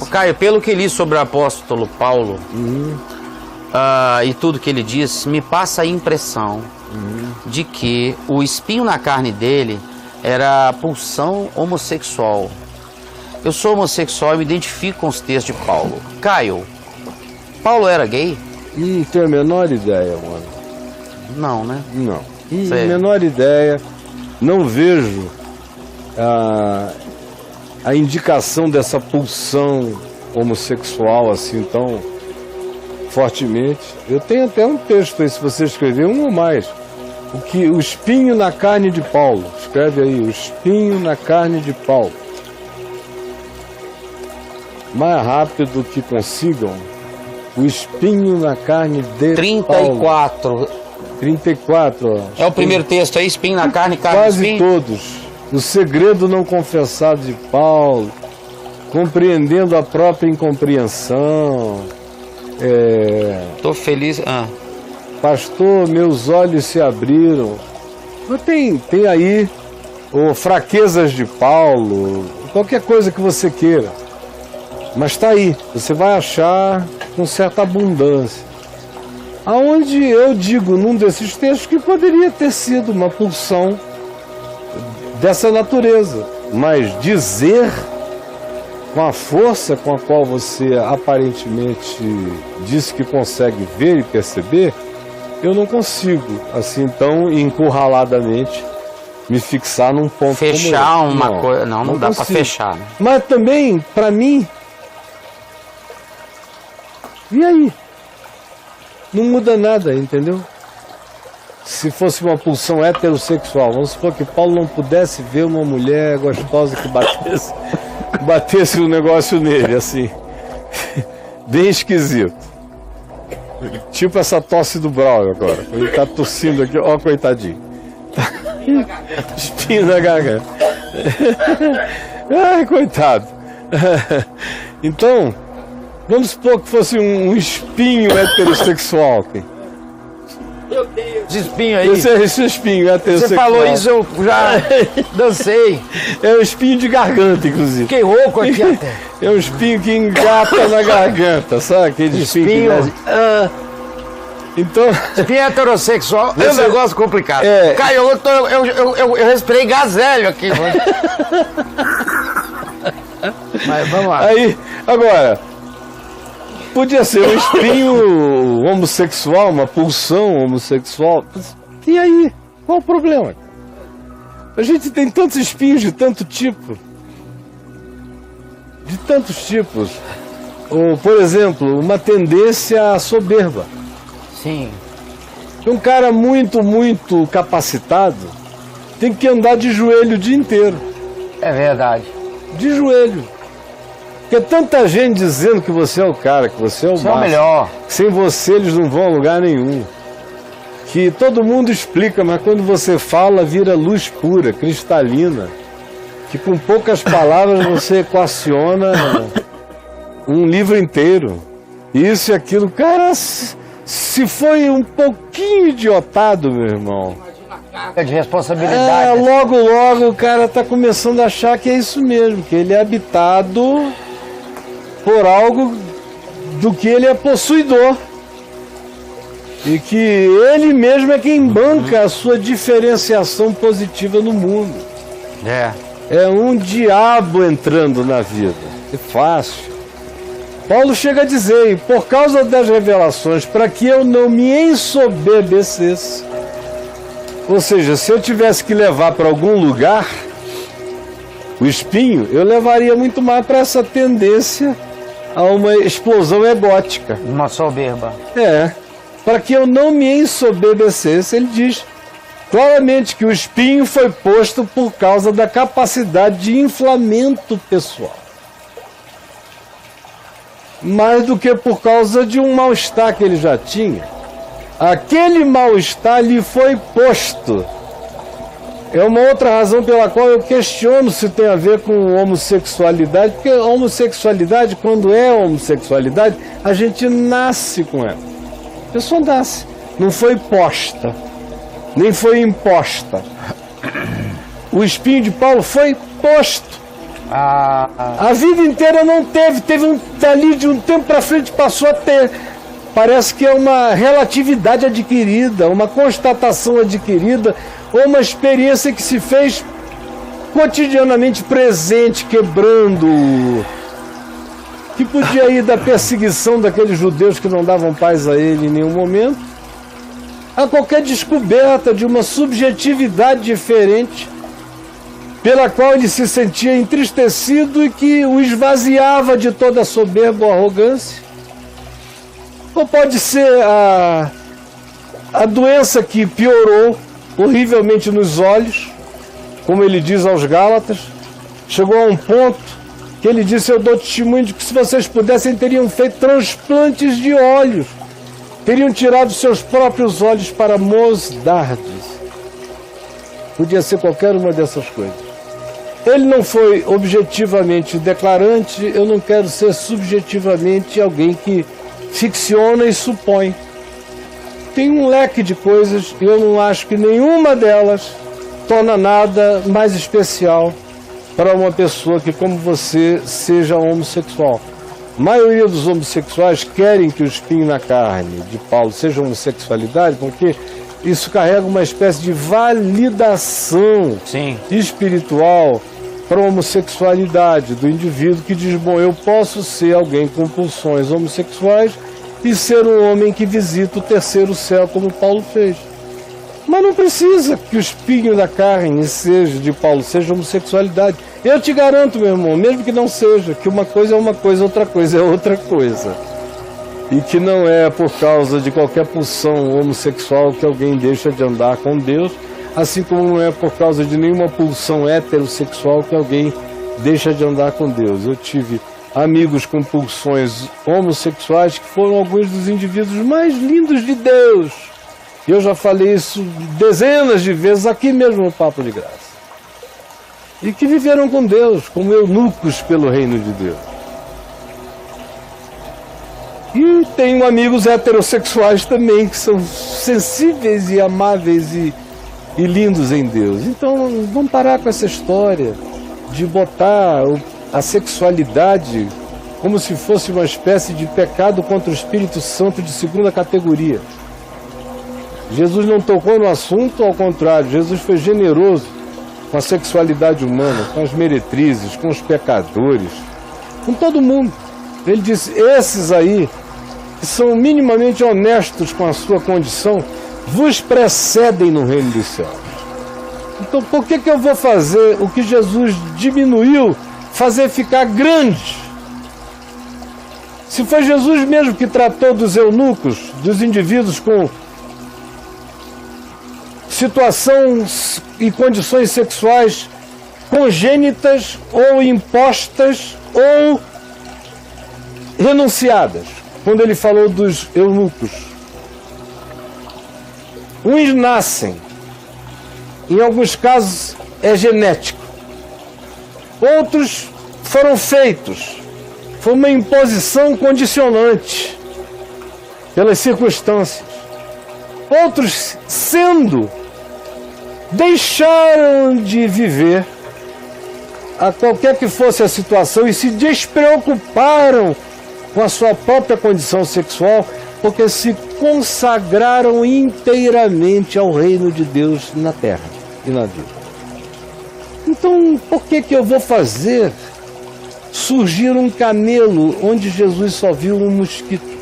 Caio, pelo que li sobre o apóstolo Paulo, e tudo que ele diz, me passa a impressão de que o espinho na carne dele era a pulsão homossexual. Eu sou homossexual e me identifico com os textos de Paulo. Caio, Paulo era gay? Não tenho a menor ideia, mano. Não, né? Não. Menor ideia. Não vejo a indicação dessa pulsão homossexual assim tão fortemente. Eu tenho até um texto aí, se você escrever um ou mais. O espinho na carne de Paulo. Escreve aí, o espinho na carne de Paulo. Mais rápido que consigam. O espinho na carne de 34. Paulo. 34. Ó. É o primeiro texto aí, espinho na carne, Quase espinho. todos. O segredo não confessado de Paulo. Compreendendo a própria incompreensão. Tô feliz. Pastor, meus olhos se abriram. Mas tem aí fraquezas de Paulo, qualquer coisa que você queira. Mas está aí, você vai achar com certa abundância. Aonde eu digo num desses textos que poderia ter sido uma pulsão dessa natureza. Mas dizer com a força com a qual você aparentemente disse que consegue ver e perceber, eu não consigo, assim, tão encurraladamente, me fixar num ponto fechar como esse. Uma coisa. Não dá para fechar. Né? Mas também, para mim, e aí? Não muda nada, entendeu? Se fosse uma pulsão heterossexual, vamos supor que Paulo não pudesse ver uma mulher gostosa que batesse um negócio nele, assim, bem esquisito. Tipo essa tosse do Braulio agora. Ele tá tossindo aqui, ó, coitadinho. Espinho na garganta. Ai, coitado. Então, vamos supor que fosse um espinho heterossexual. Okay? Meu Deus. Esse espinho aí. Esse espinho heterossexual. Você falou isso, eu já dancei. É um espinho de garganta, inclusive. Fiquei rouco aqui até. É um espinho que engata na garganta, sabe? Aquele espinho. Então. Espinho heterossexual é um negócio complicado. Caio, eu respirei gazélio aqui. Mas vamos lá. Aí, agora, podia ser um espinho homossexual, uma pulsão homossexual. E aí? Qual o problema? A gente tem tantos espinhos de tanto tipo. De tantos tipos. Ou, por exemplo, uma tendência à soberba. Sim. Um cara muito capacitado tem que andar de joelho o dia inteiro. É verdade. De joelho. Porque tanta gente dizendo que você é o cara, que você é o máximo. É o melhor. Sem você eles não vão a lugar nenhum. Que todo mundo explica, mas quando você fala vira luz pura, cristalina. Que com poucas palavras você equaciona um livro inteiro. Isso e aquilo. Cara, se foi um pouquinho idiotado, meu irmão. É de responsabilidade. Logo o cara tá começando a achar que é isso mesmo, que ele é habitado por algo do que ele é possuidor. E que ele mesmo é quem banca a sua diferenciação positiva no mundo. É um diabo entrando na vida. É fácil. Paulo chega a dizer, e por causa das revelações, para que eu não me ensoberbecesse. Ou seja, se eu tivesse que levar para algum lugar o espinho, eu levaria muito mais para essa tendência a uma explosão egótica. Uma soberba. Para que eu não me ensoberbecesse, ele diz claramente que o espinho foi posto por causa da capacidade de inflamento pessoal. Mais do que por causa de um mal-estar que ele já tinha. Aquele mal-estar lhe foi posto. É uma outra razão pela qual eu questiono se tem a ver com homossexualidade, porque a homossexualidade, quando é homossexualidade, a gente nasce com ela. A pessoa nasce. Não foi posta, nem foi imposta. O espinho de Paulo foi posto. A vida inteira não teve dali de um tempo para frente passou a ter. Parece que é uma relatividade adquirida, uma constatação adquirida, ou uma experiência que se fez cotidianamente presente, quebrando, que podia ir da perseguição daqueles judeus que não davam paz a ele em nenhum momento, a qualquer descoberta de uma subjetividade diferente, pela qual ele se sentia entristecido e que o esvaziava de toda a soberba ou arrogância. Ou pode ser a doença que piorou horrivelmente nos olhos, como ele diz aos Gálatas, chegou a um ponto que ele disse: eu dou testemunho de que se vocês pudessem, teriam feito transplantes de olhos, teriam tirado seus próprios olhos para mosdardes. Podia ser qualquer uma dessas coisas. Ele não foi objetivamente declarante, eu não quero ser subjetivamente alguém que ficciona e supõe. Tem um leque de coisas e eu não acho que nenhuma delas torna nada mais especial para uma pessoa que, como você, seja homossexual. A maioria dos homossexuais querem que o espinho na carne de Paulo seja homossexualidade, porque isso carrega uma espécie de validação espiritual para a homossexualidade do indivíduo, que diz: bom, eu posso ser alguém com pulsões homossexuais e ser um homem que visita o terceiro céu, como Paulo fez. Mas não precisa que o espinho da carne seja de Paulo seja homossexualidade. Eu te garanto, meu irmão, mesmo que não seja, que uma coisa é uma coisa, outra coisa é outra coisa. E que não é por causa de qualquer pulsão homossexual que alguém deixa de andar com Deus, assim como não é por causa de nenhuma pulsão heterossexual que alguém deixa de andar com Deus. Eu tive amigos com pulsões homossexuais que foram alguns dos indivíduos mais lindos de Deus. Eu já falei isso dezenas de vezes aqui mesmo no Papo de Graça. E que viveram com Deus, como eunucos pelo reino de Deus. E tenho amigos heterossexuais também, que são sensíveis e amáveis e lindos em Deus. Então vamos parar com essa história de botar a sexualidade como se fosse uma espécie de pecado contra o Espírito Santo de segunda categoria. Jesus não tocou no assunto, ao contrário, Jesus foi generoso com a sexualidade humana, com as meretrizes, com os pecadores, com todo mundo. Ele disse: esses aí, que são minimamente honestos com a sua condição, vos precedem no reino dos céus. Então por que eu vou fazer o que Jesus diminuiu, fazer ficar grande? Se foi Jesus mesmo que tratou dos eunucos, dos indivíduos com situações e condições sexuais congênitas ou impostas ou renunciadas, quando ele falou dos eunucos. Uns nascem, em alguns casos é genético, outros foram feitos, foi uma imposição condicionante pelas circunstâncias. Outros, sendo, deixaram de viver a qualquer que fosse a situação e se despreocuparam com a sua própria condição sexual, porque se consagraram inteiramente ao reino de Deus na terra e na vida. Então, por que eu vou fazer surgir um camelo onde Jesus só viu um mosquito?